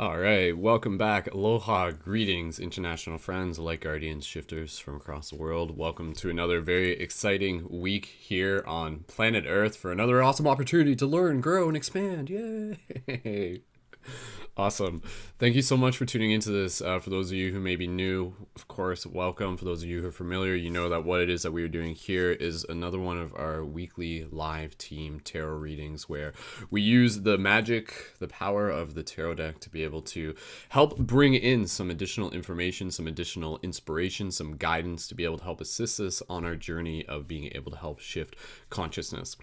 All right, welcome back. Aloha, greetings, international friends, light guardians, shifters from across the world. Welcome to another very exciting week here on planet Earth for another awesome opportunity to learn, grow, and expand. Yay! Awesome. Thank you so much for tuning into this. For those of you who may be new, of course, welcome. For those of you who are familiar, you know that what it is that we are doing here is another one of our weekly live team tarot readings where we use the magic, the power of the tarot deck to be able to help bring in some additional information, some additional inspiration, some guidance to be able to help assist us on our journey of being able to help shift consciousness.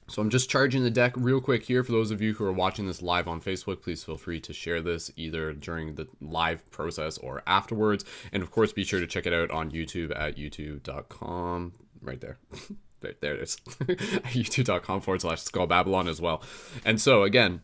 So I'm just charging the deck real quick here. For those of you who are watching this live on Facebook, please feel free to share this either during the live process or afterwards. And of course, be sure to check it out on YouTube at youtube.com. Right there. There it is. youtube.com/Skull Babylon as well. And so again,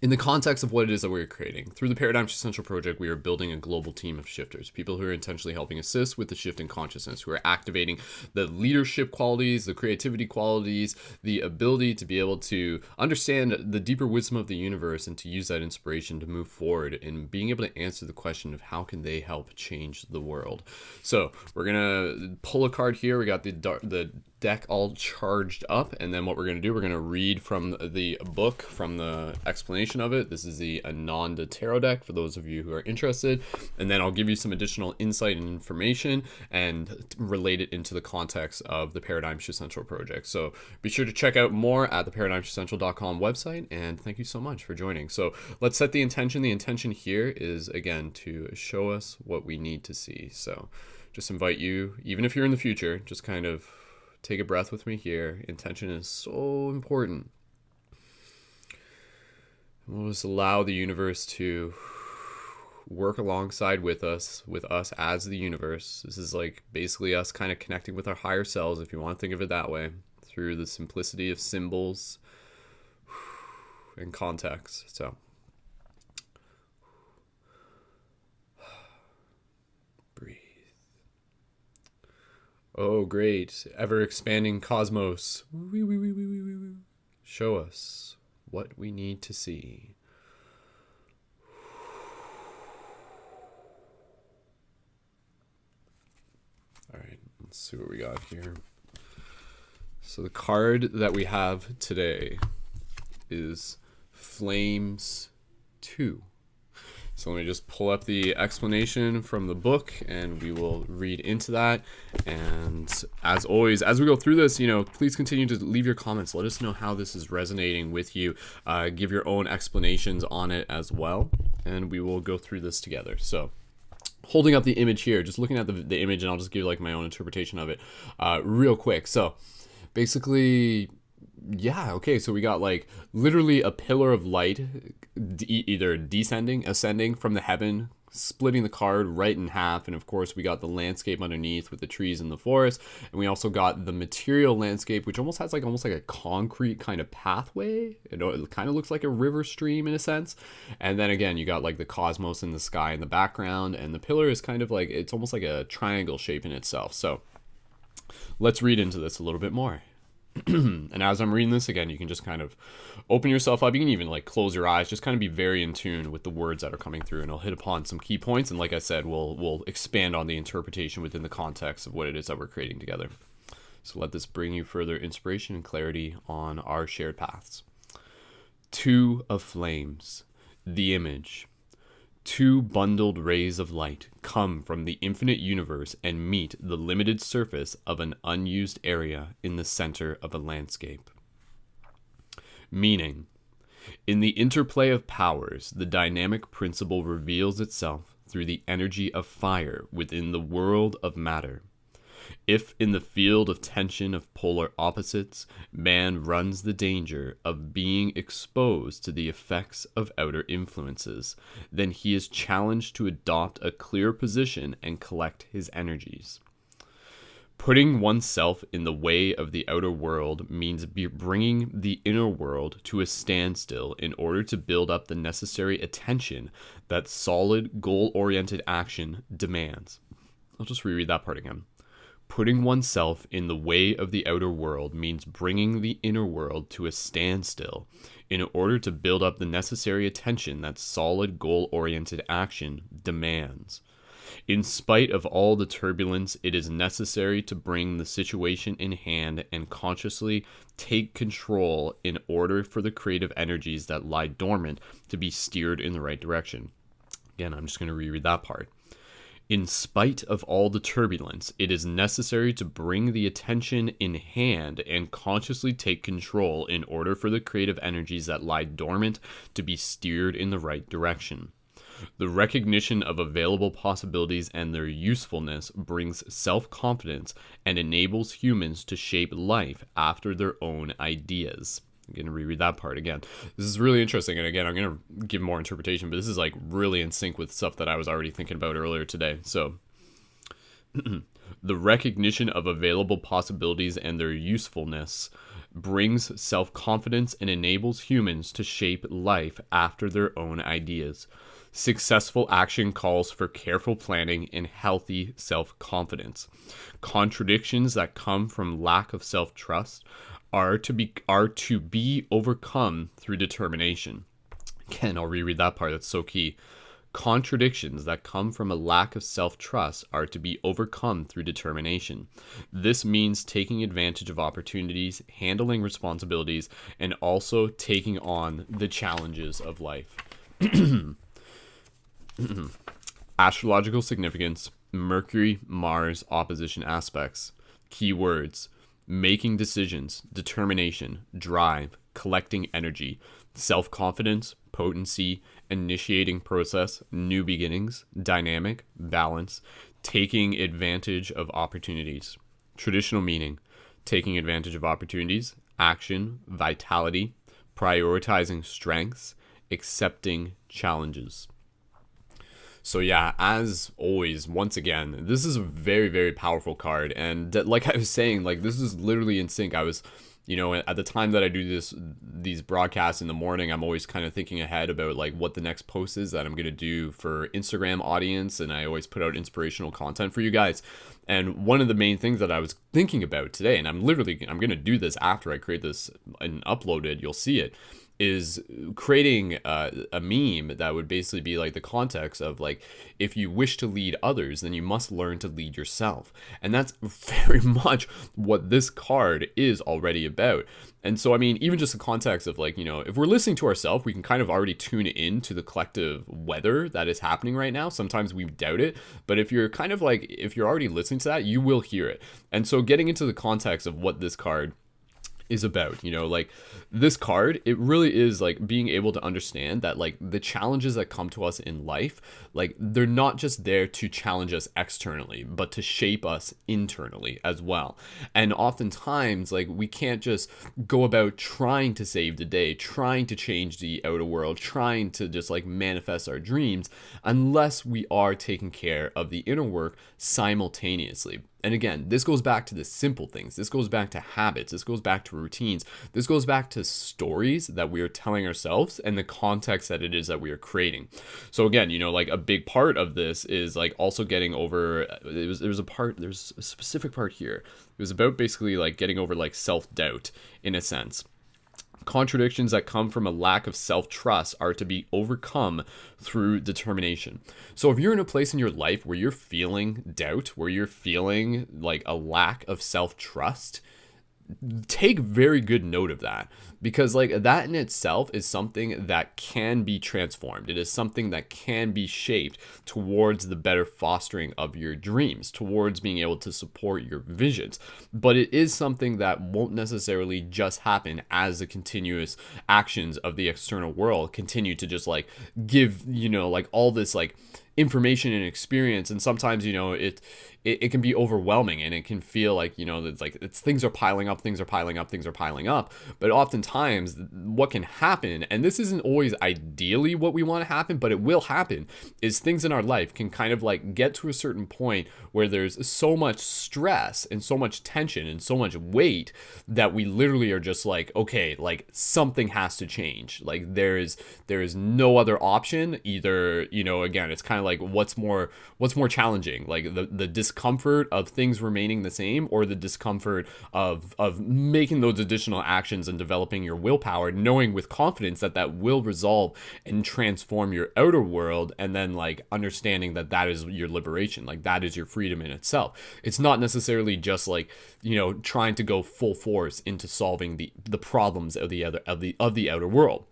in the context of what it is that we're creating, through the Paradigm Shift Central Project, we are building a global team of shifters, people who are intentionally helping assist with the shift in consciousness, who are activating the leadership qualities, the creativity qualities, the ability to be able to understand the deeper wisdom of the universe and to use that inspiration to move forward in being able to answer the question of how can they help change the world. So we're going to pull a card here. We got the deck all charged up, and then what we're going to do, we're going to read from the book, from the explanation of it. This is the Ananda Tarot deck for those of you who are interested, and then I'll give you some additional insight and information and relate it into the context of the Paradigm Shift Central project. So be sure to check out more at the paradigmshiftcentral.com website, and thank you so much for joining. So let's set the intention. The intention here is, again, to show us what we need to see. So just invite you, even if you're in the future, just kind of take a breath with me here. Intention is so important. We'll just allow the universe to work alongside with us as the universe. This is like basically us kind of connecting with our higher selves, if you want to think of it that way, through the simplicity of symbols and context. So breathe. Oh, great, ever-expanding cosmos. Show us what we need to see. All right, let's see what we got here. So the card that we have today is Flames 2. So let me just pull up the explanation from the book and we will read into that. And as always, as we go through this, please continue to leave your comments. Let us know how this is resonating with you. Give your own explanations on it as well. And we will go through this together. So holding up the image here, just looking at the image, and I'll just give like my own interpretation of it real quick. So basically, yeah, okay, so we got like literally a pillar of light either ascending from the heaven, splitting the card right in half, and of course we got the landscape underneath with the trees and the forest, and we also got the material landscape, which almost has like a concrete kind of pathway. It kind of looks like a river stream in a sense. And then again, you got like the cosmos in the sky in the background, and the pillar is kind of like, it's almost like a triangle shape in itself. So let's read into this a little bit more. And as I'm reading this, again, you can just kind of open yourself up. You can even like close your eyes, just kind of be very in tune with the words that are coming through, and I'll hit upon some key points. And like I said, we'll expand on the interpretation within the context of what it is that we're creating together. So let this bring you further inspiration and clarity on our shared paths. Two of flames, the image. Two bundled rays of light come from the infinite universe and meet the limited surface of an unused area in the center of a landscape. Meaning, in the interplay of powers, the dynamic principle reveals itself through the energy of fire within the world of matter. If in the field of tension of polar opposites, man runs the danger of being exposed to the effects of outer influences, then he is challenged to adopt a clear position and collect his energies. Putting oneself in the way of the outer world means bringing the inner world to a standstill in order to build up the necessary attention that solid, goal-oriented action demands. I'll just reread that part again. Putting oneself in the way of the outer world means bringing the inner world to a standstill in order to build up the necessary attention that solid goal-oriented action demands. In spite of all the turbulence, it is necessary to bring the situation in hand and consciously take control in order for the creative energies that lie dormant to be steered in the right direction. Again, I'm just going to reread that part. In spite of all the turbulence, it is necessary to bring the attention in hand and consciously take control in order for the creative energies that lie dormant to be steered in the right direction. The recognition of available possibilities and their usefulness brings self-confidence and enables humans to shape life after their own ideas. I'm going to reread that part again. This is really interesting. And again, I'm going to give more interpretation, but this is like really in sync with stuff that I was already thinking about earlier today. So the recognition of available possibilities and their usefulness brings self-confidence and enables humans to shape life after their own ideas. Successful action calls for careful planning and healthy self-confidence. Contradictions that come from lack of self-trust are to be overcome through determination. Again, I'll reread that part. That's so key. Contradictions that come from a lack of self-trust are to be overcome through determination. This means taking advantage of opportunities, handling responsibilities, and also taking on the challenges of life. Astrological significance: Mercury-Mars opposition aspects. Keywords: making decisions, determination, drive, collecting energy, self-confidence, potency, initiating process, new beginnings, dynamic, balance, taking advantage of opportunities. Traditional meaning: taking advantage of opportunities, action, vitality, prioritizing strengths, accepting challenges. So yeah, as always, once again, this is a very, very powerful card. And like I was saying, like this is literally in sync. I was, at the time that I do these broadcasts in the morning, I'm always kind of thinking ahead about like what the next post is that I'm going to do for Instagram audience. And I always put out inspirational content for you guys. And one of the main things that I was thinking about today, and I'm going to do this after I create this and upload it, you'll see it, is creating a meme that would basically be like the context of like, if you wish to lead others, then you must learn to lead yourself. And that's very much what this card is already about. And so, I mean, even just the context of like, if we're listening to ourselves, we can kind of already tune in to the collective weather that is happening right now. Sometimes we doubt it, but if you're already listening to that, you will hear it. And so getting into the context of what this card is about, like this card, it really is like being able to understand that like the challenges that come to us in life, like they're not just there to challenge us externally, but to shape us internally as well. And oftentimes, like we can't just go about trying to save the day, trying to change the outer world, trying to just like manifest our dreams, unless we are taking care of the inner work simultaneously. And again, this goes back to the simple things. This goes back to habits. This goes back to routines. This goes back to stories that we are telling ourselves and the context that it is that we are creating. So again, like a big part of this is like also getting over, there's a specific part here. It was about basically like getting over like self-doubt in a sense. Contradictions that come from a lack of self-trust are to be overcome through determination. So if you're in a place in your life where you're feeling doubt, where you're feeling like a lack of self-trust, take very good note of that, because like that in itself is something that can be transformed. It is something that can be shaped towards the better fostering of your dreams, towards being able to support your visions. But it is something that won't necessarily just happen as the continuous actions of the external world continue to just like give, like all this like information and experience. And sometimes, it can be overwhelming and it can feel like, it's things are piling up. But oftentimes what can happen, and this isn't always ideally what we want to happen, but it will happen, is things in our life can kind of like get to a certain point where there's so much stress and so much tension and so much weight that we literally are just like, okay, like something has to change. Like there is no other option. Either, again, it's kind of like what's more challenging, like the discomfort of things remaining the same, or the discomfort of making those additional actions and developing your willpower, knowing with confidence that that will resolve and transform your outer world, and then like understanding that that is your liberation, like that is your freedom in itself. It's not necessarily just like, you know, trying to go full force into solving the problems of the outer world.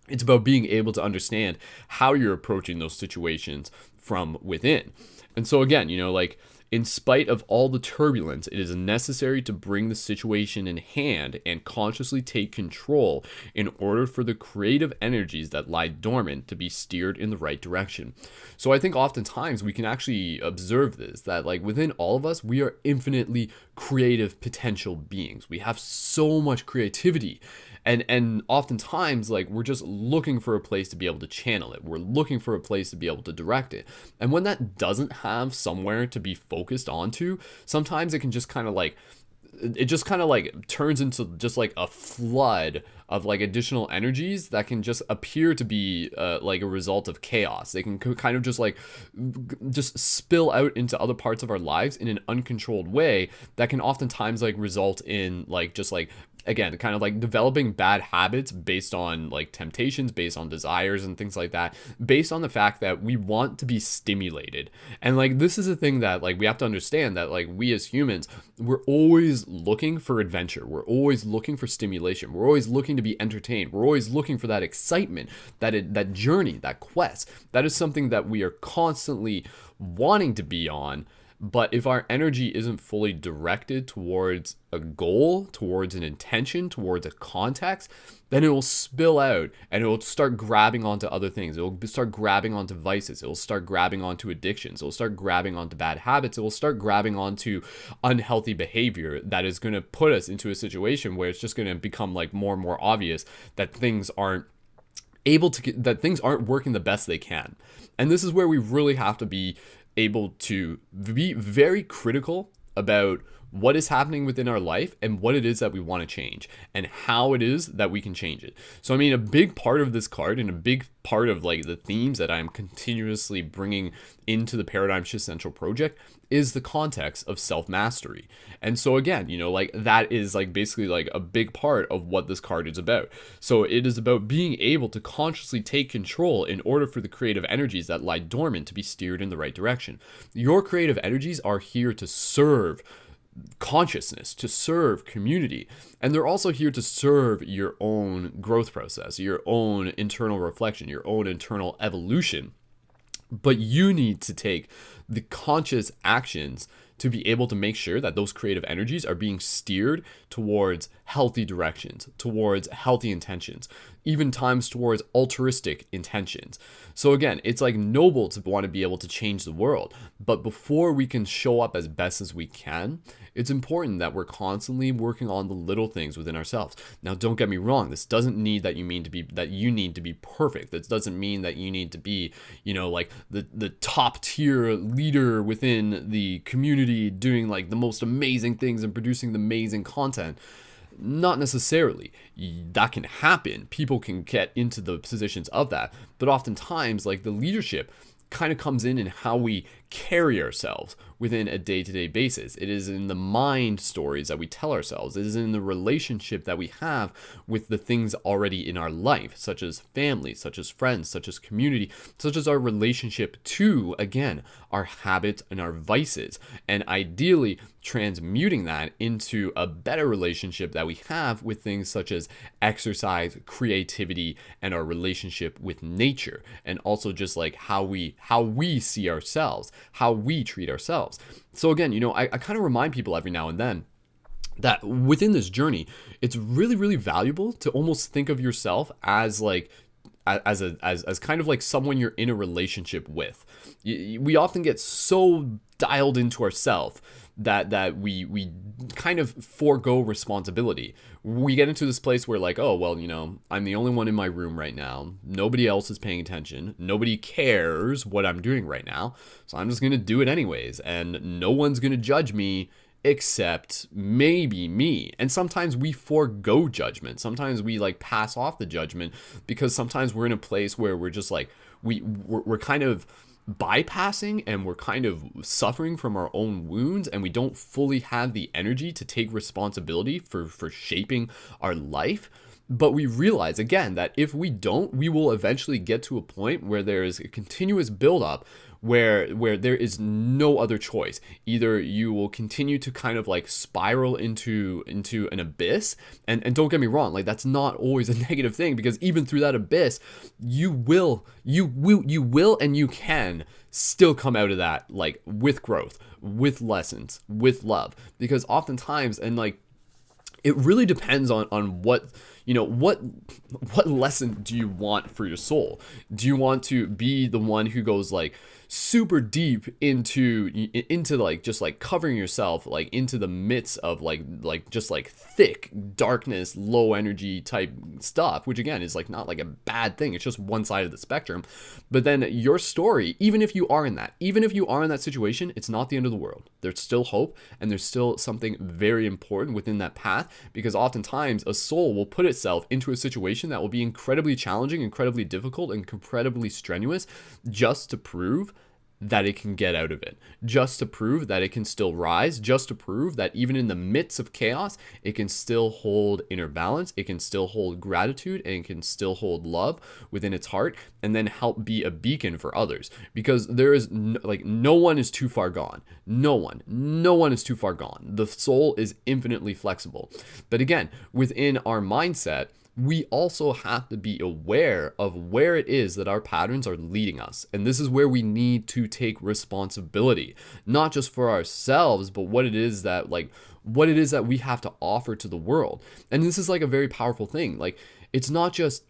It's about being able to understand how you're approaching those situations from within. And so again, you know, like, in spite of all the turbulence, it is necessary to bring the situation in hand and consciously take control in order for the creative energies that lie dormant to be steered in the right direction. So I think oftentimes we can actually observe this, that like within all of us, we are infinitely creative potential beings. We have so much creativity. And oftentimes, like, we're just looking for a place to be able to channel it. We're looking for a place to be able to direct it. And when that doesn't have somewhere to be focused onto, sometimes it can just kind of like, it just kind of like turns into just like a flood of like additional energies that can just appear to be like a result of chaos. They can kind of just like just spill out into other parts of our lives in an uncontrolled way that can oftentimes like result in like just like, again, kind of like developing bad habits based on like temptations, based on desires and things like that, based on the fact that we want to be stimulated. And like, this is a thing that like we have to understand, that like we as humans, we're always looking for adventure. We're always looking for stimulation. We're always looking to be entertained. We're always looking for that excitement, that journey, that quest. That is something that we are constantly wanting to be on. But if our energy isn't fully directed towards a goal, towards an intention, towards a context, then it will spill out and it will start grabbing onto other things. It will start grabbing onto vices. It will start grabbing onto addictions. It will start grabbing onto bad habits. It will start grabbing onto unhealthy behavior that is going to put us into a situation where it's just going to become like more and more obvious that things aren't working the best they can. And this is where we really have to be able to be very critical about what is happening within our life and what it is that we want to change and how it is that we can change it. So, I mean, a big part of this card and a big part of like the themes that I'm continuously bringing into the Paradigm Shift Central project is the context of self-mastery. And so again, you know, like that is like basically like a big part of what this card is about. So it is about being able to consciously take control in order for the creative energies that lie dormant to be steered in the right direction. Your creative energies are here to serve consciousness, to serve community, and they're also here to serve your own growth process, your own internal reflection, your own internal evolution. But you need to take the conscious actions to be able to make sure that those creative energies are being steered towards healthy directions, towards healthy intentions, even times towards altruistic intentions. So again, it's like noble to want to be able to change the world, but before we can show up as best as we can, it's important that we're constantly working on the little things within ourselves. Now, don't get me wrong. This doesn't need that you need to be perfect. This doesn't mean that you need to be, you know, like the top tier leader within the community doing like the most amazing things and producing the amazing content. Not necessarily. That can happen. People can get into the positions of that. But oftentimes, like the leadership kind of comes in how we carry ourselves within a day-to-day basis. It is in the mind stories that we tell ourselves. It is in the relationship that we have with the things already in our life, such as family, such as friends, such as community, such as our relationship to, again, our habits and our vices, and ideally transmuting that into a better relationship that we have with things such as exercise, creativity, and our relationship with nature, and also just like how we see ourselves, how we treat ourselves. So again, you know, I kind of remind people every now and then that within this journey, it's really, really valuable to almost think of yourself as like as kind of like someone you're in a relationship with. We often get so dialed into ourselves that we kind of forego responsibility. We get into this place where like, oh, well, you know, I'm the only one in my room right now. Nobody else is paying attention. Nobody cares what I'm doing right now. So I'm just going to do it anyways. And no one's going to judge me except maybe me. And sometimes we forego judgment. Sometimes we like pass off the judgment because sometimes we're in a place where we're just like, we're kind of bypassing and we're kind of suffering from our own wounds, and we don't fully have the energy to take responsibility for shaping our life. But we realize again that if we don't, we will eventually get to a point where there is a continuous buildup where there is no other choice. Either you will continue to kind of like spiral into an abyss, and don't get me wrong, like that's not always a negative thing, because even through that abyss, you will and you can still come out of that like with growth, with lessons, with love. Because oftentimes, and like it really depends on what, you know, what lesson do you want for your soul? Do you want to be the one who goes like super deep into like just like covering yourself like into the midst of like just like thick darkness, low energy type stuff, which again is like not like a bad thing, it's just one side of the spectrum. But then your story, even if you are in that situation, it's not the end of the world. There's still hope, and there's still something very important within that path, because oftentimes a soul will put itself into a situation that will be incredibly challenging, incredibly difficult, and incredibly strenuous, just to prove that it can get out of it, just to prove that it can still rise, just to prove that even in the midst of chaos, it can still hold inner balance, it can still hold gratitude, and it can still hold love within its heart, and then help be a beacon for others. Because there is no one is too far gone. No one is too far gone. The soul is infinitely flexible. But again, within our mindset, we also have to be aware of where it is that our patterns are leading us. And this is where we need to take responsibility, not just for ourselves, but what it is that we have to offer to the world. And this is like a very powerful thing. Like it's not just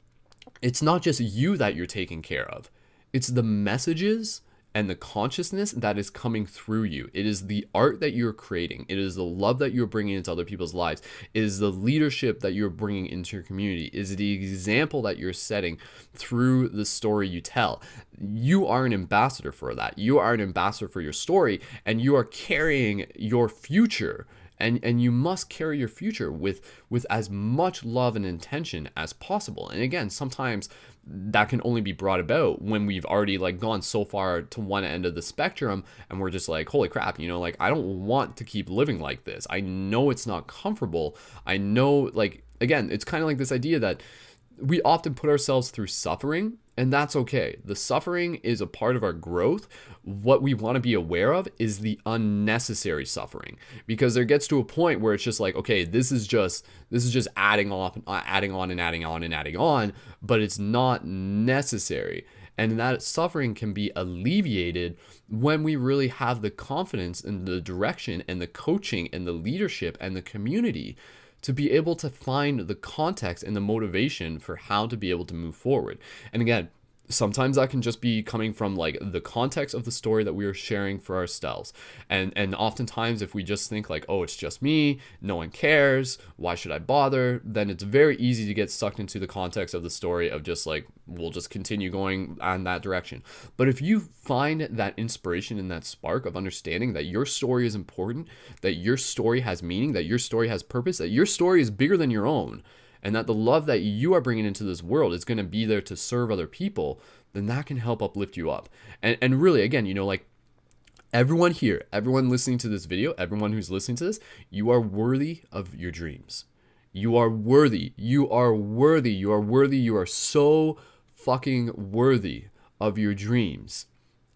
you that you're taking care of. It's the messages and the consciousness that is coming through you. It is the art that you're creating. It is the love that you're bringing into other people's lives. It is the leadership that you're bringing into your community. It is the example that you're setting through the story you tell. You are an ambassador for that. You are an ambassador for your story, and you are carrying your future. And you must carry your future with as much love and intention as possible. And again, sometimes that can only be brought about when we've already like gone so far to one end of the spectrum, and we're just like, holy crap, you know, like I don't want to keep living like this. I know it's not comfortable. I know, like, again, it's kind of like this idea that we often put ourselves through suffering, and that's okay. The suffering is a part of our growth. What we want to be aware of is the unnecessary suffering, because there gets to a point where it's just like, okay, this is just adding on, but it's not necessary. And that suffering can be alleviated when we really have the confidence in the direction and the coaching and the leadership and the community to be able to find the context and the motivation for how to be able to move forward. And again, sometimes that can just be coming from like the context of the story that we are sharing for ourselves. And oftentimes if we just think like, oh, it's just me, no one cares, why should I bother? Then it's very easy to get sucked into the context of the story of just like, we'll just continue going on that direction. But if you find that inspiration and that spark of understanding that your story is important, that your story has meaning, that your story has purpose, that your story is bigger than your own, and that the love that you are bringing into this world is going to be there to serve other people, then that can help uplift you up. And really, again, you know, like everyone here, everyone listening to this video, everyone who's listening to this, you are worthy of your dreams. You are worthy. You are worthy. You are worthy. You are so fucking worthy of your dreams.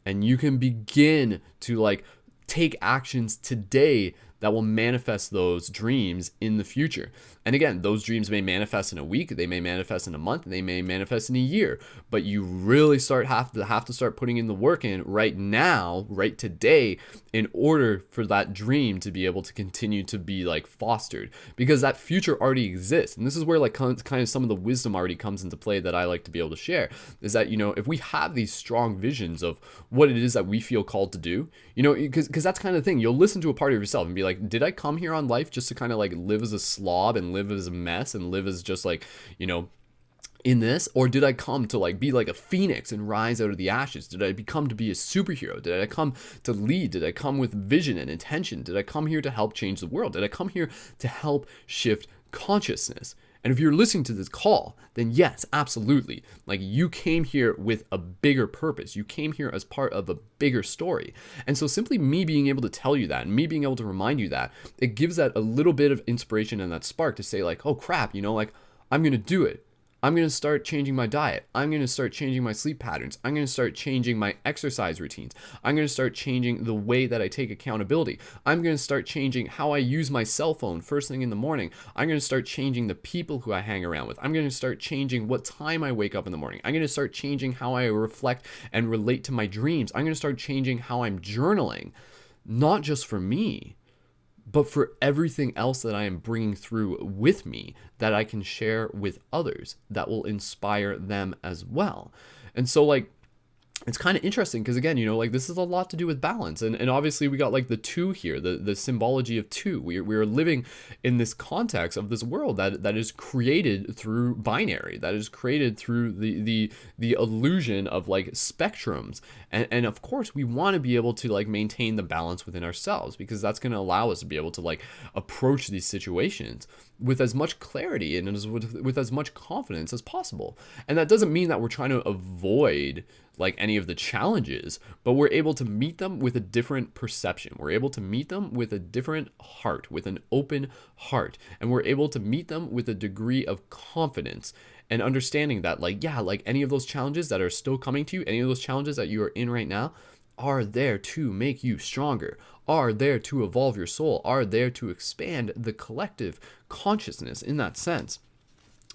And you can begin to like take actions today that will manifest those dreams in the future. And again, those dreams may manifest in a week, they may manifest in a month, they may manifest in a year, but you really have to start putting in the work in right now, right today, in order for that dream to be able to continue to be like fostered, because that future already exists. And this is where like kind of some of the wisdom already comes into play that I like to be able to share, is that, you know, if we have these strong visions of what it is that we feel called to do, you know, because that's kind of the thing, you'll listen to a part of yourself and be like, did I come here on life just to kind of like live as a slob and live as a mess and live as just like, you know, in this? Or did I come to like be like a phoenix and rise out of the ashes? Did I become to be a superhero? Did I come to lead? Did I come with vision and intention? Did I come here to help change the world? Did I come here to help shift consciousness? And if you're listening to this call, then yes, absolutely. Like, you came here with a bigger purpose. You came here as part of a bigger story. And so simply me being able to tell you that and me being able to remind you that, it gives that a little bit of inspiration and that spark to say like, oh crap, like I'm going to do it. I'm going to start changing my diet. I'm going to start changing my sleep patterns. I'm going to start changing my exercise routines. I'm going to start changing the way that I take accountability. I'm going to start changing how I use my cell phone first thing in the morning. I'm going to start changing the people who I hang around with. I'm going to start changing what time I wake up in the morning. I'm going to start changing how I reflect and relate to my dreams. I'm going to start changing how I'm journaling, not just for me, but for everything else that I am bringing through with me that I can share with others that will inspire them as well. And so like, it's kind of interesting because again, like this is a lot to do with balance. And obviously we got like the two here, the symbology of two. We are living in this context of this world that is created through binary, that is created through the illusion of like spectrums. And of course we want to be able to like maintain the balance within ourselves, because that's going to allow us to be able to like approach these situations with as much clarity and with as much confidence as possible. And that doesn't mean that we're trying to avoid like any of the challenges, but we're able to meet them with a different perception. We're able to meet them with a different heart, with an open heart, and we're able to meet them with a degree of confidence and understanding that like, yeah, like any of those challenges that are still coming to you, any of those challenges that you are in right now are there to make you stronger, are there to evolve your soul, are there to expand the collective consciousness in that sense.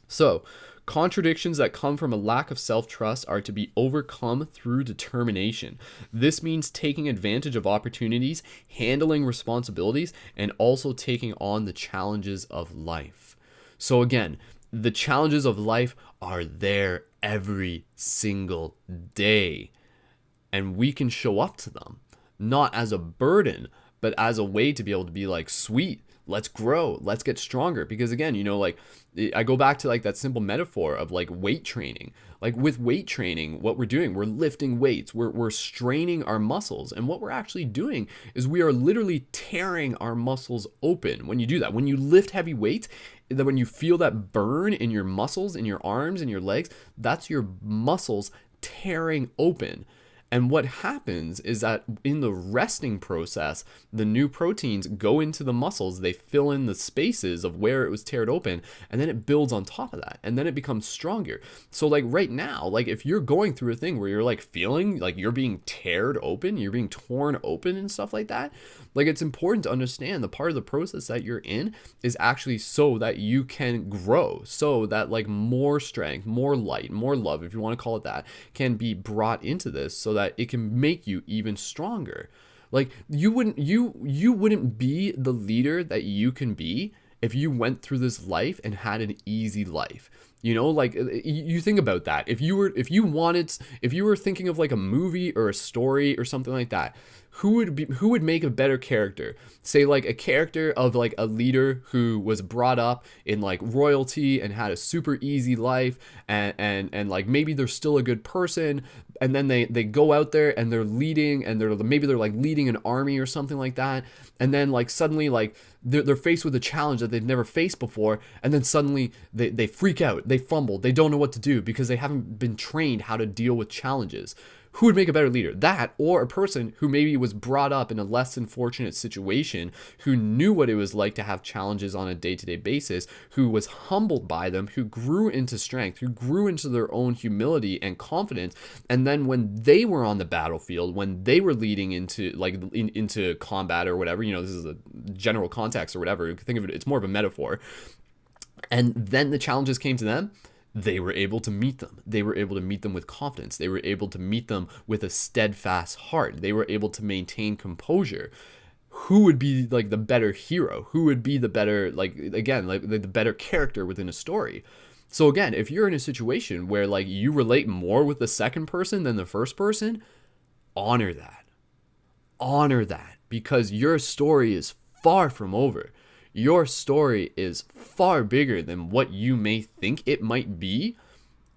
So, contradictions that come from a lack of self-trust are to be overcome through determination. This means taking advantage of opportunities, handling responsibilities, and also taking on the challenges of life. So again, the challenges of life are there every single day, and we can show up to them, not as a burden, but as a way to be able to be like, sweet, let's grow, let's get stronger. Because again, like I go back to like that simple metaphor of like weight training. Like with weight training, what we're doing, we're lifting weights, we're straining our muscles. And what we're actually doing is we are literally tearing our muscles open. When you do that, when you lift heavy weights, that when you feel that burn in your muscles, in your arms, in your legs, that's your muscles tearing open. And what happens is that in the resting process, the new proteins go into the muscles, they fill in the spaces of where it was teared open, and then it builds on top of that, and then it becomes stronger. So like right now, like if you're going through a thing where you're like feeling like you're being teared open, you're being torn open and stuff like that, like it's important to understand the part of the process that you're in is actually so that you can grow, so that like more strength, more light, more love, if you want to call it that, can be brought into this so that it can make you even stronger. Like you wouldn't be the leader that you can be if you went through this life and had an easy life. Like you think about that. If you were thinking of like a movie or a story or something like that, who would make a better character? Say like a character of like a leader who was brought up in like royalty and had a super easy life, and like maybe they're still a good person, and then they go out there and they're leading, and they're like leading an army or something like that, and then like suddenly like they're faced with a challenge that they've never faced before, and then suddenly they freak out, they fumble, they don't know what to do because they haven't been trained how to deal with challenges. Who would make a better leader? That, or a person who maybe was brought up in a less than fortunate situation, who knew what it was like to have challenges on a day-to-day basis, who was humbled by them, who grew into strength, who grew into their own humility and confidence, and then when they were on the battlefield, when they were leading into like into combat or whatever, this is a general context or whatever, think of it, it's more of a metaphor, and then the challenges came to them, they were able to meet them. They were able to meet them with confidence. They were able to meet them with a steadfast heart. They were able to maintain composure. Who would be like the better hero? Who would be the better, like, again, like the better character within a story? So again, if you're in a situation where like you relate more with the second person than the first person, honor that. Honor that, because your story is far from over. Your story is far bigger than what you may think it might be.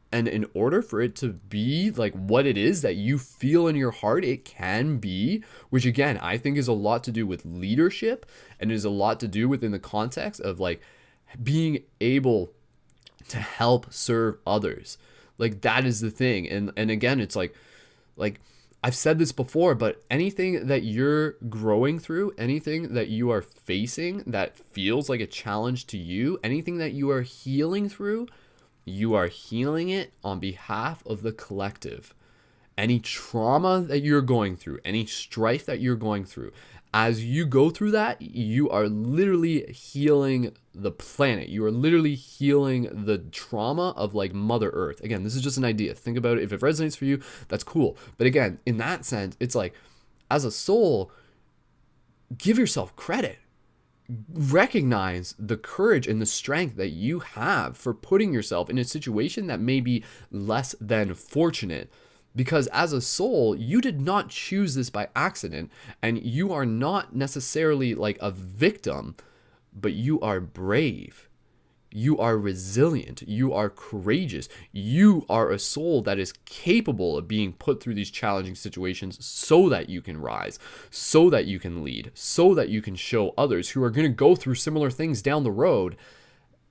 And in order for it to be like what it is that you feel in your heart it can be, which again, I think is a lot to do with leadership and is a lot to do within the context of like being able to help serve others. Like, that is the thing. And again, it's like I've said this before, but anything that you're growing through, anything that you are facing that feels like a challenge to you, anything that you are healing through, you are healing it on behalf of the collective. Any trauma that you're going through, any strife that you're going through, as you go through that, you are literally healing the planet. You are literally healing the trauma of like Mother Earth. Again, this is just an idea. Think about it. If it resonates for you, that's cool. But again, in that sense, it's like, as a soul, give yourself credit. Recognize the courage and the strength that you have for putting yourself in a situation that may be less than fortunate. Because as a soul, you did not choose this by accident, and you are not necessarily like a victim, but you are brave. You are resilient. You are courageous. You are a soul that is capable of being put through these challenging situations so that you can rise, so that you can lead, so that you can show others who are going to go through similar things down the road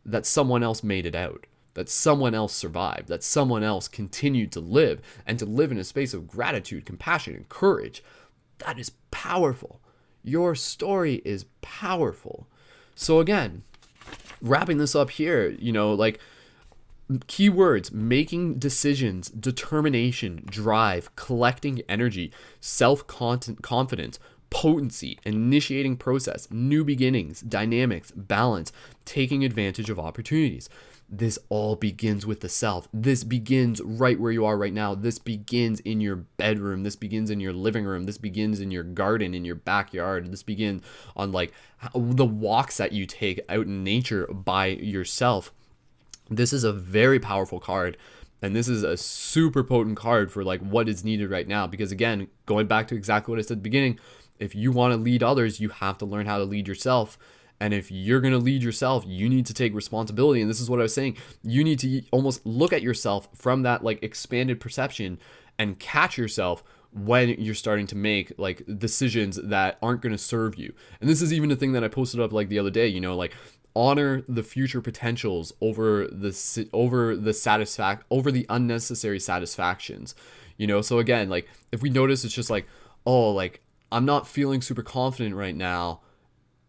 that someone else made it out, that someone else survived, that someone else continued to live, and to live in a space of gratitude, compassion, and courage. That is powerful. Your story is powerful. So again, wrapping this up here, like, keywords: making decisions, determination, drive, collecting energy, self-confidence, potency, initiating process, new beginnings, dynamics, balance, taking advantage of opportunities. This all begins with the self. This begins right where you are right now. This begins in your bedroom. This begins in your living room. This begins in your garden, in your backyard. This begins on like the walks that you take out in nature by yourself. This is a very powerful card. And this is a super potent card for like what is needed right now. Because again, going back to exactly what I said at the beginning, if you want to lead others, you have to learn how to lead yourself. And if you're going to lead yourself, you need to take responsibility. And this is what I was saying. You need to almost look at yourself from that like expanded perception and catch yourself when you're starting to make like decisions that aren't going to serve you. And this is even a thing that I posted up like the other day, like honor the future potentials over the unnecessary satisfactions. So again, like if we notice, it's just like, oh, like I'm not feeling super confident right now,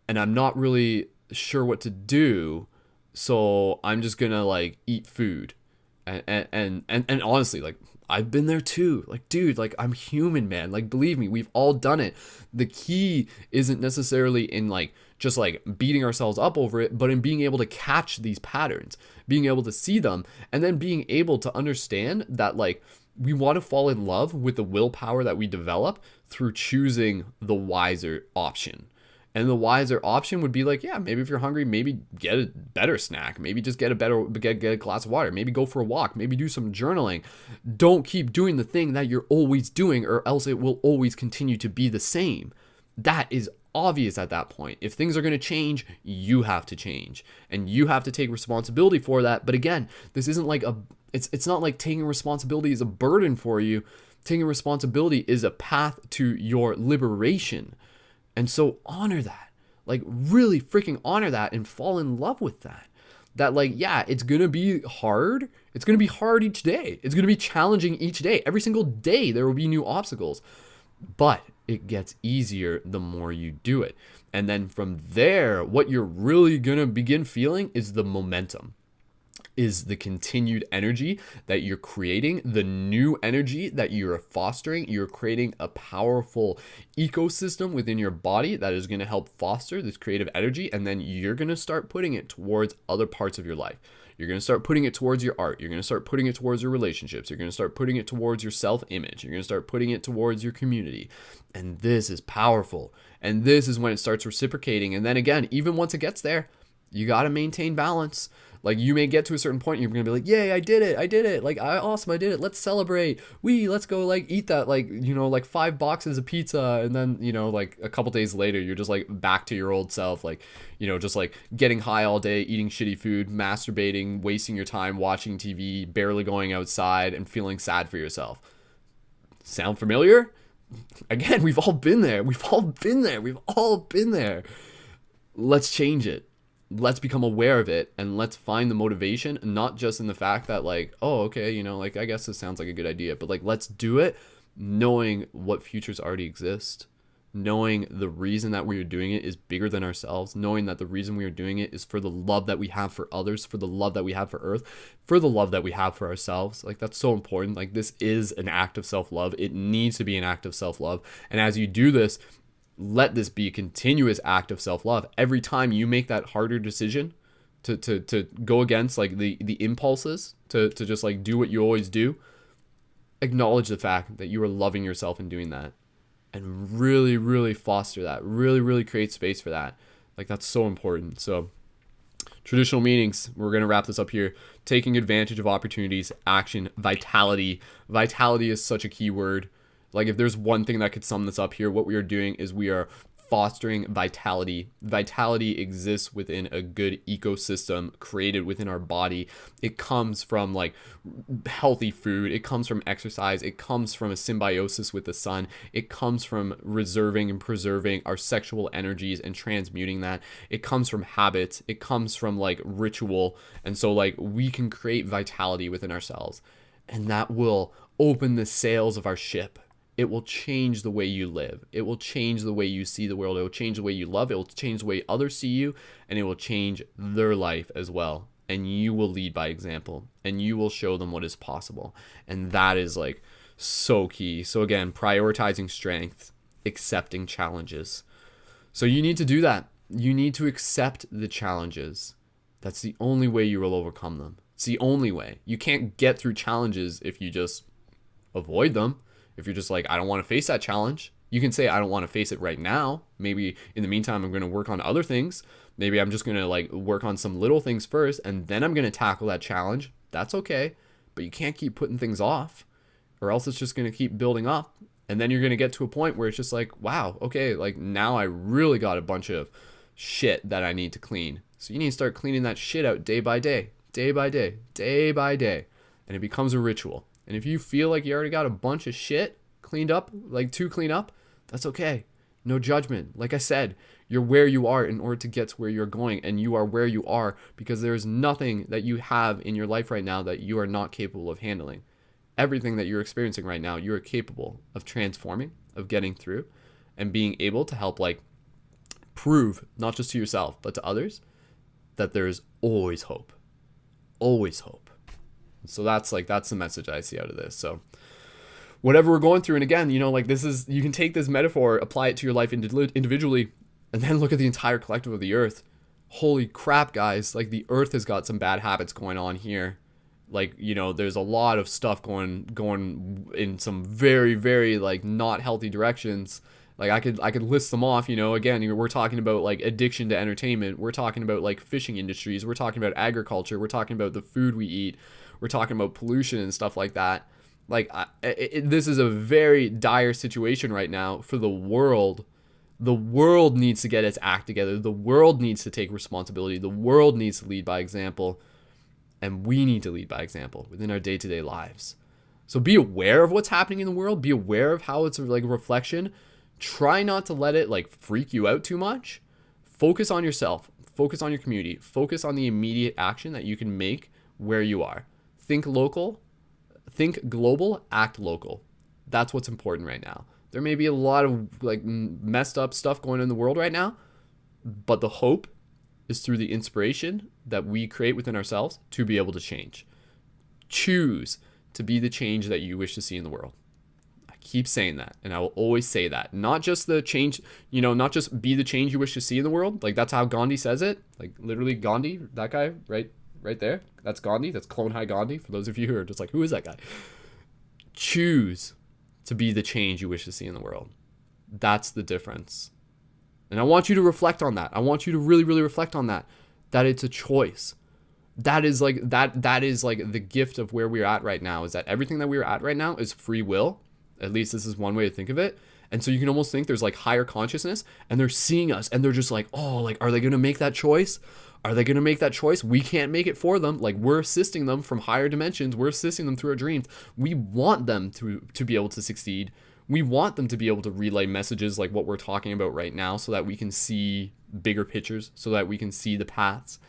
and I'm not really sure what to do, so I'm just gonna like eat food. And honestly, like I've been there too. Like, dude, like I'm human, man. Like, believe me, we've all done it. The key isn't necessarily in like just like beating ourselves up over it, but in being able to catch these patterns, being able to see them, and then being able to understand that like we want to fall in love with the willpower that we develop through choosing the wiser option. And the wiser option would be like, yeah, maybe if you're hungry, maybe get a better snack. Maybe just get a glass of water. Maybe go for a walk. Maybe do some journaling. Don't keep doing the thing that you're always doing, or else it will always continue to be the same. That is obvious at that point. If things are going to change, you have to change. And you have to take responsibility for that. But again, this isn't like it's not like taking responsibility is a burden for you. Taking responsibility is a path to your liberation. And so honor that, like really freaking honor that and fall in love with that. That like, yeah, it's going to be hard. It's going to be hard each day. It's going to be challenging each day. Every single day there will be new obstacles, but it gets easier the more you do it. And then from there, what you're really going to begin feeling is the momentum. Is the continued energy that you're creating, the new energy that you're fostering. You're creating a powerful ecosystem within your body that is going to help foster this creative energy, and then you're going to start putting it towards other parts of your life. You're going to start putting it towards your art. You're going to start putting it towards your relationships. You're going to start putting it towards your self-image. You're going to start putting it towards your community. And this is powerful. And this is when it starts reciprocating. And then again, even once it gets there, you got to maintain balance. Like you may get to a certain point, you're going to be like, yay, I did it. Like, awesome, I did it. Let's celebrate. Let's go like eat that, like, like 5 boxes of pizza. And then, like a couple days later, you're just like back to your old self. Like, just like getting high all day, eating shitty food, masturbating, wasting your time watching TV, barely going outside, and feeling sad for yourself. Sound familiar? Again, we've all been there. Let's change it. let's become aware of it, and let's find the motivation, not just in the fact that like, oh, okay, you know, like I guess this sounds like a good idea, but like let's do it knowing what futures already exist, knowing the reason that we are doing it is bigger than ourselves, knowing that the reason we are doing it is for the love that we have for others, for the love that we have for Earth, for the love that we have for ourselves. Like that's so important. Like this is an act of self-love. It needs to be an act of self-love. And as you do this, let this be a continuous act of self-love. Every time you make that harder decision to go against like the impulses to just like do what you always do, acknowledge the fact that you are loving yourself in doing that, and really, really foster that, really, really create space for that. Like that's so important. So traditional meanings, we're going to wrap this up here. Taking advantage of opportunities, action, vitality. Vitality is such a key word. Like if there's one thing that could sum this up here, what we are doing is we are fostering vitality. Vitality exists within a good ecosystem created within our body. It comes from like healthy food. It comes from exercise. It comes from a symbiosis with the sun. It comes from reserving and preserving our sexual energies and transmuting that. It comes from habits. It comes from like ritual. And so like we can create vitality within ourselves, and that will open the sails of our ship. It will change the way you live. It will change the way you see the world. It will change the way you love. It will change the way others see you, and it will change their life as well. And you will lead by example, and you will show them what is possible. And that is like so key. So again, prioritizing strength, accepting challenges. So you need to do that. You need to accept the challenges. That's the only way you will overcome them. It's the only way. You can't get through challenges if you just avoid them. If you're just like, I don't want to face that challenge. You can say, I don't want to face it right now. Maybe in the meantime, I'm going to work on other things. Maybe I'm just going to like work on some little things first, and then I'm going to tackle that challenge. That's okay. But you can't keep putting things off, or else it's just going to keep building up. And then you're going to get to a point where it's just like, wow, okay, like now I really got a bunch of shit that I need to clean. So you need to start cleaning that shit out day by day, day by day, day by day. And it becomes a ritual. And if you feel like you already got a bunch of shit cleaned up, like to clean up, that's okay. No judgment. Like I said, you're where you are in order to get to where you're going. And you are where you are because there is nothing that you have in your life right now that you are not capable of handling. Everything that you're experiencing right now, you are capable of transforming, of getting through, and being able to help like prove, not just to yourself, but to others, that there's always hope. Always hope. So that's the message I see out of this. So whatever we're going through, and again, you know, like this is, you can take this metaphor, apply it to your life individually, and then look at the entire collective of the earth. Holy crap, guys. Like the earth has got some bad habits going on here. Like, you know, there's a lot of stuff going in some very, very like not healthy directions. Like I could list them off, you know, again, we're talking about like addiction to entertainment. We're talking about like fishing industries. We're talking about agriculture. We're talking about the food we eat. We're talking about pollution and stuff like that. Like this is a very dire situation right now for the world. The world needs to get its act together. The world needs to take responsibility. The world needs to lead by example. And we need to lead by example within our day-to-day lives. So be aware of what's happening in the world. Be aware of how it's like a reflection. Try not to let it like freak you out too much. Focus on yourself. Focus on your community. Focus on the immediate action that you can make where you are. Think local, think global, act local. That's what's important right now. There may be a lot of like messed up stuff going on in the world right now, but the hope is through the inspiration that we create within ourselves to be able to change. Choose to be the change that you wish to see in the world. I keep saying that, and I will always say that. Not just the change, you know, not just be the change you wish to see in the world. Like that's how Gandhi says it. Like literally Gandhi, that guy, right there. That's Gandhi. That's Clone High Gandhi. For those of you who are just like, who is that guy? Choose to be the change you wish to see in the world. That's the difference. And I want you to reflect on that. I want you to really, really reflect on that. That it's a choice. That is like the gift of where we're at right now, is that everything that we're at right now is free will. At least this is one way to think of it. And so you can almost think there's like higher consciousness, and they're seeing us and they're just like, oh, like, are they going to make that choice? Are they going to make that choice? We can't make it for them. Like we're assisting them from higher dimensions. We're assisting them through our dreams. We want them to be able to succeed. We want them to be able to relay messages like what we're talking about right now so that we can see bigger pictures so that we can see the paths.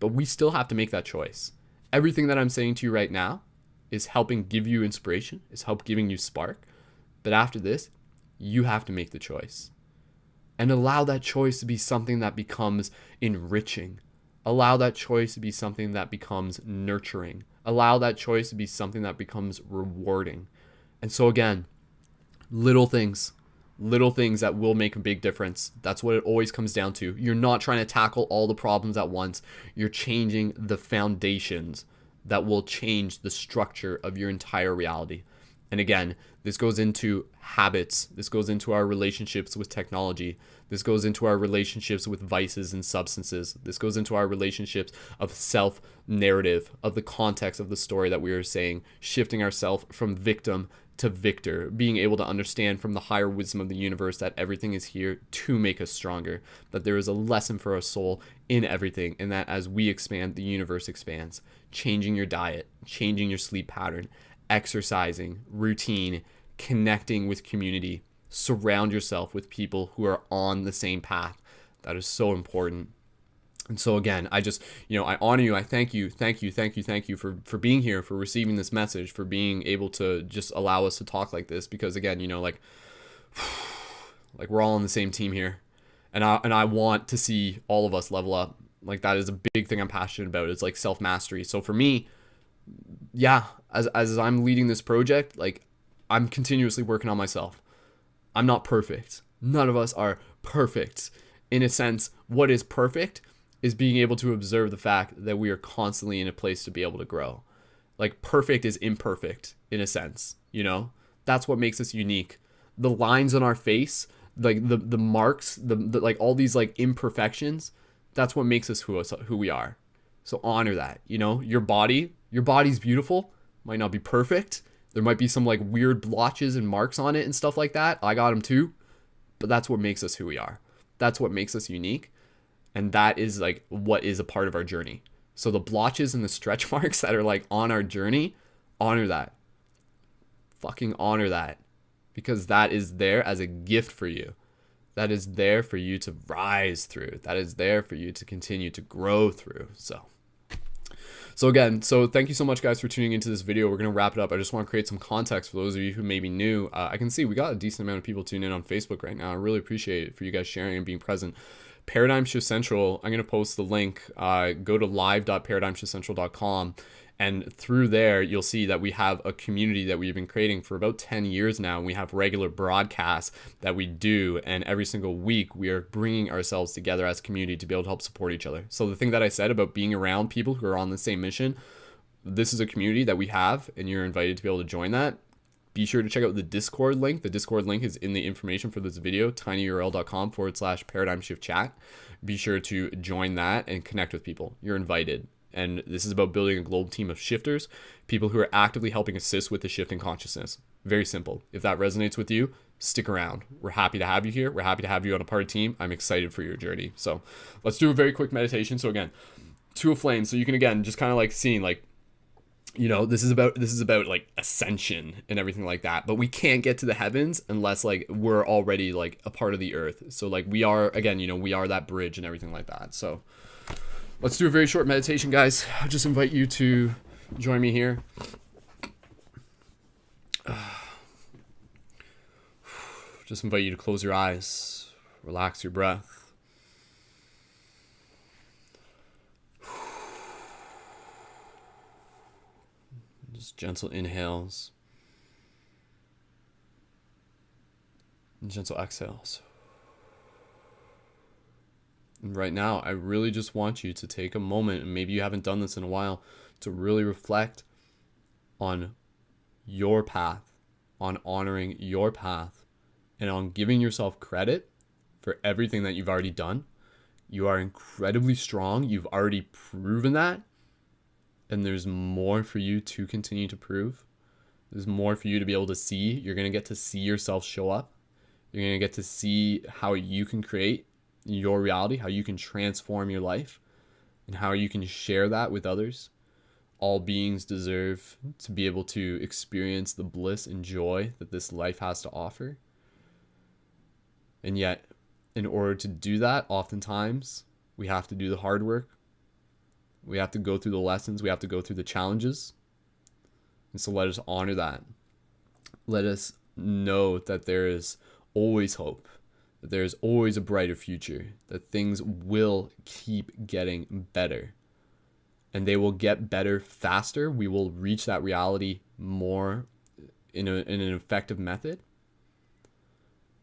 But we still have to make that choice. Everything that I'm saying to you right now is helping give you inspiration, is help giving you spark. But after this, you have to make the choice. And allow that choice to be something that becomes enriching. Allow that choice to be something that becomes nurturing. Allow that choice to be something that becomes rewarding. And so again, little things that will make a big difference. That's what it always comes down to. You're not trying to tackle all the problems at once. You're changing the foundations that will change the structure of your entire reality. And again, this goes into habits. This goes into our relationships with technology. This goes into our relationships with vices and substances. This goes into our relationships of self-narrative, of the context of the story that we are saying, shifting ourselves from victim to victor, being able to understand from the higher wisdom of the universe that everything is here to make us stronger, that there is a lesson for our soul in everything, and that as we expand, the universe expands. Changing your diet, changing your sleep pattern, exercising, routine, connecting with community. Surround yourself with people who are on the same path. That is so important. And so again, I just, I honor you. I thank you for being here, for receiving this message, for being able to just allow us to talk like this. Because again, like we're all on the same team here, and I want to see all of us level up. Like that is a big thing I'm passionate about. It's like self-mastery. So for me, yeah, as I'm leading this project, like I'm continuously working on myself. I'm not perfect. None of us are perfect. In a sense, what is perfect is being able to observe the fact that we are constantly in a place to be able to grow. Like perfect is imperfect in a sense, That's what makes us unique. The lines on our face, like the marks, the like all these like imperfections, that's what makes us who we are. So honor that, your body's beautiful, might not be perfect. There might be some like weird blotches and marks on it and stuff like that. I got them too, but that's what makes us who we are. That's what makes us unique. And that is like what is a part of our journey. So the blotches and the stretch marks that are like on our journey, honor that. Fucking honor that. Because that is there as a gift for you. That is there for you to rise through. That is there for you to continue to grow through. So again, thank you so much guys for tuning into this video. We're going to wrap it up. I just want to create some context for those of you who may be new. I can see we got a decent amount of people tuning in on Facebook right now. I really appreciate it for you guys sharing and being present. Paradigm Shift Central, I'm going to post the link. Go to live.paradigmshiftcentral.com, and through there you'll see that we have a community that we've been creating for about 10 years now. We have regular broadcasts that we do, and every single week we are bringing ourselves together as a community to be able to help support each other. So the thing that I said about being around people who are on the same mission, this is a community that we have, and you're invited to be able to join that. Be sure to check out the Discord link. The Discord link is in the information for this video, tinyurl.com/paradigm shift chat. Be sure to join that and connect with people. You're invited. And this is about building a global team of shifters, people who are actively helping assist with the shift in consciousness. Very simple. If that resonates with you, stick around. We're happy to have you here. We're happy to have you on a part of the team. I'm excited for your journey. So let's do a very quick meditation. So again, Two of Flames. So you can, again, just kind of like seeing like, this is about like ascension and everything like that, but we can't get to the heavens unless like we're already like a part of the earth. So like we are, again, we are that bridge and everything like that. So let's do a very short meditation, guys. I'll just invite you to join me here. Just invite you to close your eyes, relax your breath. Just gentle inhales and gentle exhales. And right now, I really just want you to take a moment, and maybe you haven't done this in a while, to really reflect on your path, on honoring your path, and on giving yourself credit for everything that you've already done. You are incredibly strong. You've already proven that. And there's more for you to continue to prove. There's more for you to be able to see. You're going to get to see yourself show up. You're going to get to see how you can create your reality, how you can transform your life, and how you can share that with others. All beings deserve to be able to experience the bliss and joy that this life has to offer. And yet, In order to do that, oftentimes we have to do the hard work. We have to go through the lessons. We have to go through the challenges. And so let us honor that. Let us know that there is always hope, that there is always a brighter future, that things will keep getting better. And they will get better faster. We will reach that reality more in an effective method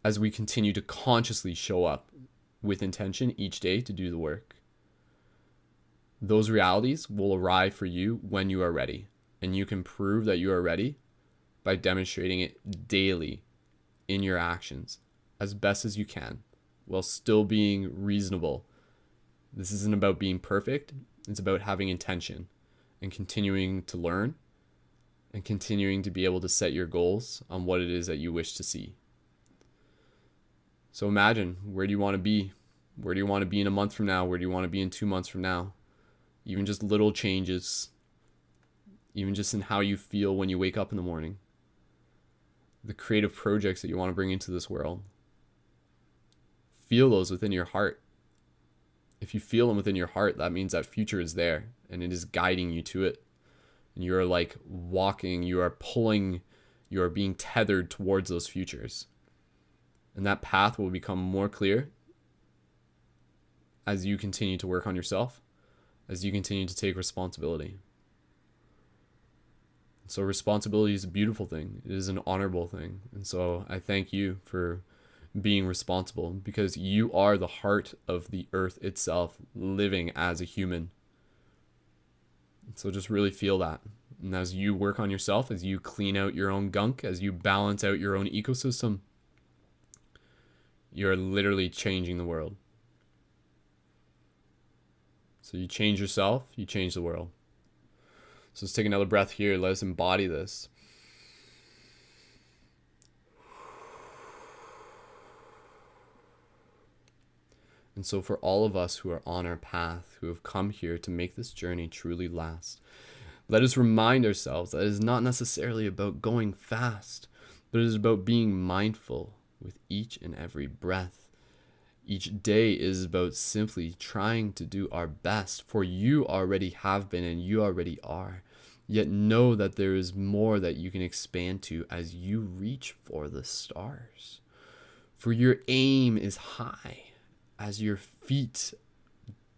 as we continue to consciously show up with intention each day to do the work. Those realities will arrive for you when you are ready. And you can prove that you are ready by demonstrating it daily in your actions as best as you can, while still being reasonable. This isn't about being perfect. It's about having intention and continuing to learn and continuing to be able to set your goals on what it is that you wish to see. So imagine, where do you want to be? Where do you want to be in a month from now? Where do you want to be in 2 months from now? Even just little changes, even just in how you feel when you wake up in the morning. The creative projects that you want to bring into this world. Feel those within your heart. If you feel them within your heart, that means that future is there and it is guiding you to it. And you're like walking, you are pulling, you are being tethered towards those futures. And that path will become more clear as you continue to work on yourself, as you continue to take responsibility. So responsibility is a beautiful thing. It is an honorable thing. And so I thank you for being responsible, because you are the heart of the earth itself, living as a human. So just really feel that. And as you work on yourself, as you clean out your own gunk, as you balance out your own ecosystem, you're literally changing the world. So you change yourself, you change the world. So let's take another breath here. Let us embody this. And so for all of us who are on our path, who have come here to make this journey truly last, let us remind ourselves that it is not necessarily about going fast, but it is about being mindful with each and every breath. Each day is about simply trying to do our best, for you already have been and you already are. Yet know that there is more that you can expand to as you reach for the stars. For your aim is high, as your feet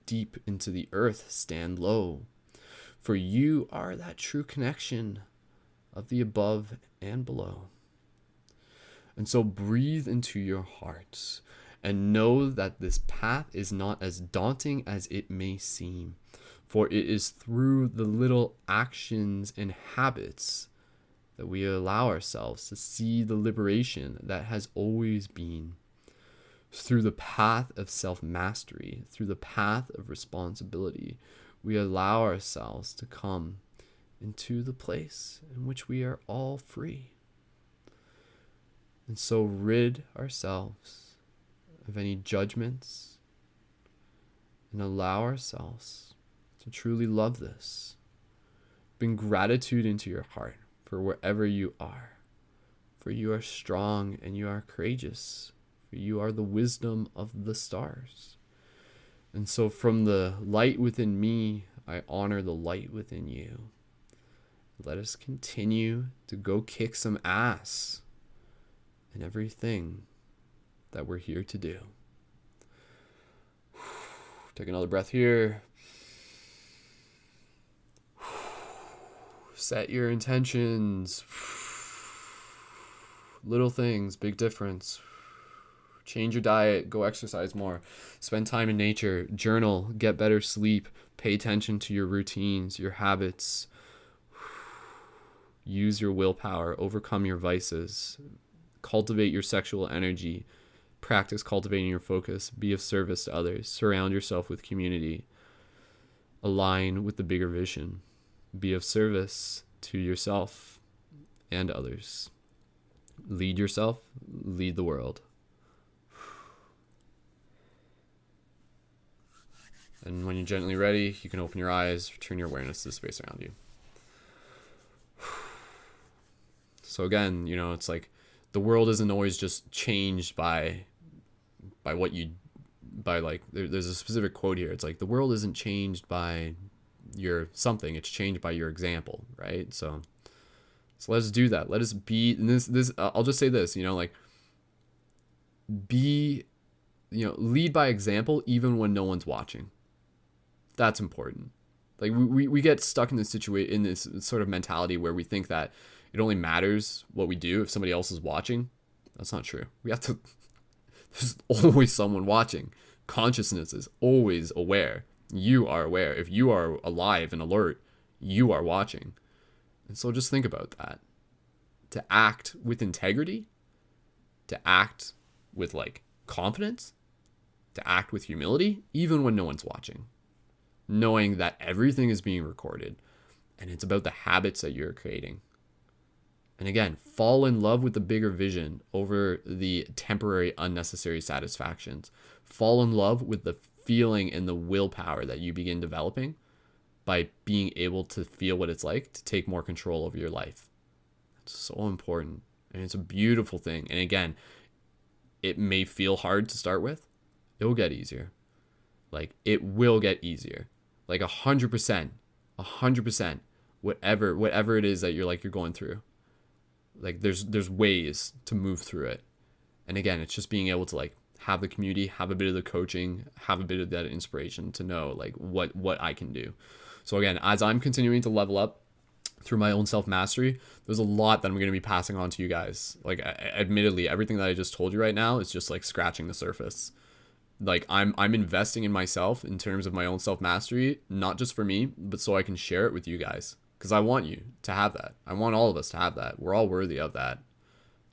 deep into the earth stand low. For you are that true connection of the above and below. And so breathe into your hearts and know that this path is not as daunting as it may seem. For it is through the little actions and habits that we allow ourselves to see the liberation that has always been. Through the path of self-mastery, through the path of responsibility, we allow ourselves to come into the place in which we are all free. And so rid ourselves of any judgments and allow ourselves to truly love this. Bring gratitude into your heart for wherever you are, for you are strong and you are courageous, for you are the wisdom of the stars. And so from the light within me, I honor the light within you. Let us continue to go kick some ass in everything that we're here to do. Take another breath here. Set your intentions. Little things, big difference. Change your diet, go exercise more, spend time in nature, journal, get better sleep, pay attention to your routines, your habits. Use your willpower, overcome your vices, cultivate your sexual energy, practice cultivating your focus, be of service to others, surround yourself with community, align with the bigger vision, be of service to yourself and others. Lead yourself, lead the world. And when you're gently ready, you can open your eyes, turn your awareness to the space around you. So again, it's like the world isn't always just changed by what you, by like, there's a specific quote here. It's like, the world isn't changed by your something, it's changed by your example, right? So let's do that. Let us be, and this I'll just say this, like, be, lead by example even when no one's watching. That's important. Like, we get stuck in this situation, in this sort of mentality where we think that it only matters what we do if somebody else is watching. That's not true. We have to, there's always someone watching. Consciousness is always aware. You are aware. If you are alive and alert, you are watching. And so just think about that. To act with integrity, to act with like confidence, to act with humility, even when no one's watching. Knowing that everything is being recorded, and it's about the habits that you're creating. And again, fall in love with the bigger vision over the temporary, unnecessary satisfactions. Fall in love with the feeling and the willpower that you begin developing by being able to feel what it's like to take more control over your life. It's so important, and it's a beautiful thing. And again, it may feel hard to start with. It will get easier. Like, it will get easier. Like 100%, whatever it is that you're going through. Like, there's ways to move through it. And again, it's just being able to like have the community, have a bit of the coaching, have a bit of that inspiration to know like what I can do. So again, as I'm continuing to level up through my own self-mastery, there's a lot that I'm going to be passing on to you guys. Like, admittedly, everything that I just told you right now is just like scratching the surface. Like, I'm investing in myself in terms of my own self-mastery, not just for me, but so I can share it with you guys. Because I want you to have that. I want all of us to have that. We're all worthy of that.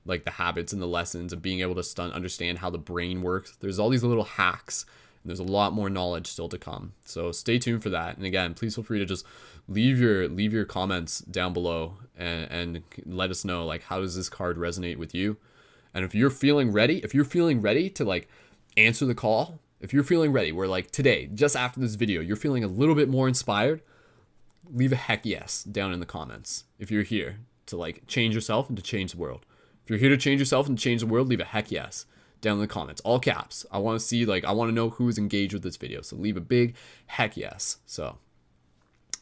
Like, the habits and the lessons of being able to understand how the brain works. There's all these little hacks, and there's a lot more knowledge still to come. So stay tuned for that. And again, please feel free to just leave your comments down below and let us know, like, how does this card resonate with you? And if you're feeling ready to like answer the call, if you're feeling ready, where like today, just after this video, you're feeling a little bit more inspired, leave a heck yes down in the comments. If you're here to like change yourself and to change the world. If you're here to change yourself and change the world, leave a heck yes down in the comments. All caps. I want to see, like, I want to know who's engaged with this video. So leave a big heck yes. So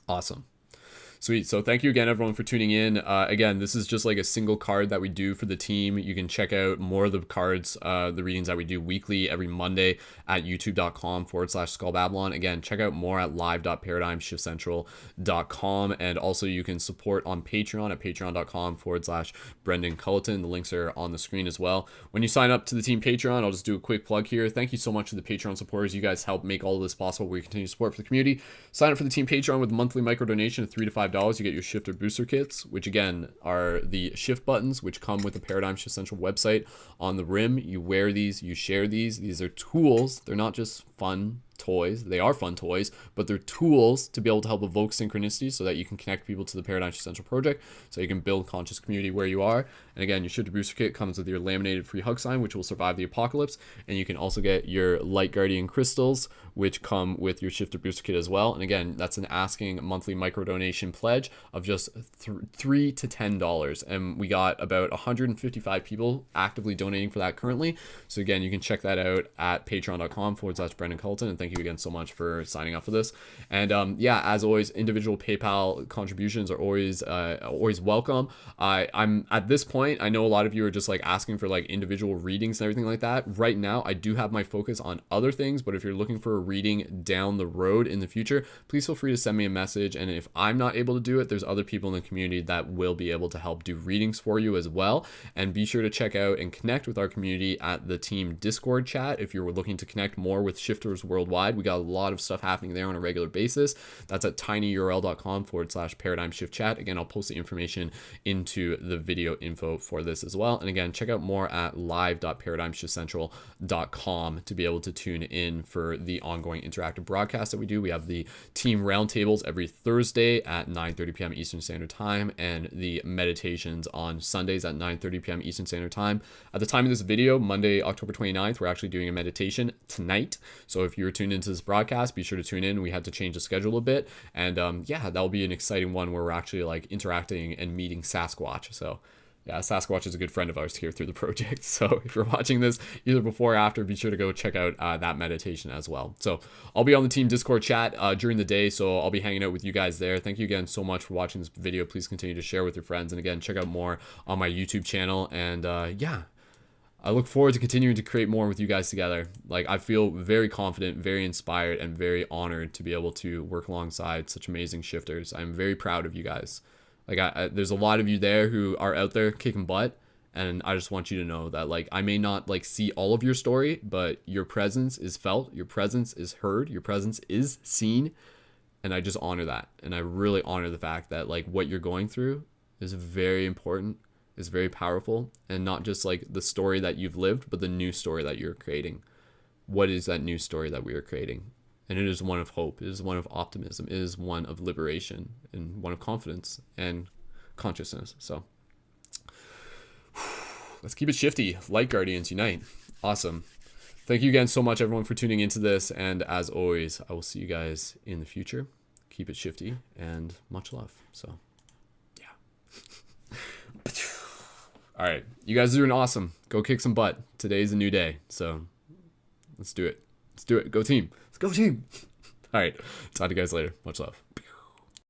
awesome. Sweet. So thank you again, everyone, for tuning in. Again, this is just like a single card that we do for the team. You can check out more of the cards, the readings that we do weekly every Monday at youtube.com/SkullBabylon. Again, check out more at live.paradigmshiftcentral.com. And also you can support on Patreon at patreon.com/Brendan Culleton. The links are on the screen as well. When you sign up to the team Patreon, I'll just do a quick plug here. Thank you so much to the Patreon supporters. You guys help make all of this possible. We continue support for the community. Sign up for the team Patreon with a monthly micro donation of $3 to $5. You get your shifter booster kits, which again are the shift buttons, which come with the Paradigm Shift Central website on the rim. You wear these, you share these. These are tools. They're not just fun toys. They are fun toys, but they're tools to be able to help evoke synchronicity so that you can connect people to the Paradigm Shift Central project, so you can build conscious community where you are. And again, your shifter booster kit comes with your laminated free hug sign, which will survive the apocalypse. And you can also get your light guardian crystals, which come with your shifter booster kit as well. And again, that's an asking monthly micro donation pledge of just $3 to $10. And we got about 155 people actively donating for that currently. So again, you can check that out at patreon.com/Brendan Culleton. And thank you again so much for signing up for this. And yeah, as always, individual PayPal contributions are always welcome. I'm at this point, I know a lot of you are just like asking for like individual readings and everything like that. Right now, I do have my focus on other things, but if you're looking for a reading down the road in the future, please feel free to send me a message. And if I'm not able to do it, there's other people in the community that will be able to help do readings for you as well. And be sure to check out and connect with our community at the team Discord chat if you're looking to connect more with shifters worldwide. We got a lot of stuff happening there on a regular basis. That's at tinyurl.com/paradigm shift chat. Again, I'll post the information into the video info for this as well. And again, check out more at live.paradigmshiftcentral.com to be able to tune in for the ongoing interactive broadcast that we do. We have the team roundtables every Thursday at 9:30 p.m. Eastern Standard Time, and the meditations on Sundays at 9:30 p.m. Eastern Standard Time. At the time of this video, Monday, October 29th, we're actually doing a meditation tonight. So if you're tuned into this broadcast, be sure to tune in. We had to change the schedule a bit. And yeah, that'll be an exciting one where we're actually like interacting and meeting Sasquatch. So Yeah, Sasquatch is a good friend of ours here through the project. So if you're watching this either before or after, be sure to go check out that meditation as well. So I'll be on the team Discord chat during the day, so I'll be hanging out with you guys there. Thank you again so much for watching this video. Please continue to share with your friends. And again, check out more on my YouTube channel. And yeah, I look forward to continuing to create more with you guys together. Like, I feel very confident, very inspired, and very honored to be able to work alongside such amazing shifters. I'm very proud of you guys. Like, there's a lot of you there who are out there kicking butt, and I just want you to know that, like, I may not, like, see all of your story, but your presence is felt, your presence is heard, your presence is seen, and I just honor that. And I really honor the fact that, like, what you're going through is very important, is very powerful, and not just, like, the story that you've lived, but the new story that you're creating. What is that new story that we are creating? And it is one of hope. It is one of optimism. It is one of liberation and one of confidence and consciousness. So let's keep it shifty. Light Guardians unite. Awesome. Thank you again so much, everyone, for tuning into this. And as always, I will see you guys in the future. Keep it shifty and much love. So yeah. All right. You guys are doing awesome. Go kick some butt. Today's a new day. So let's do it. Let's do it. Go team. Let's go team. All right. Talk to you guys later. Much love.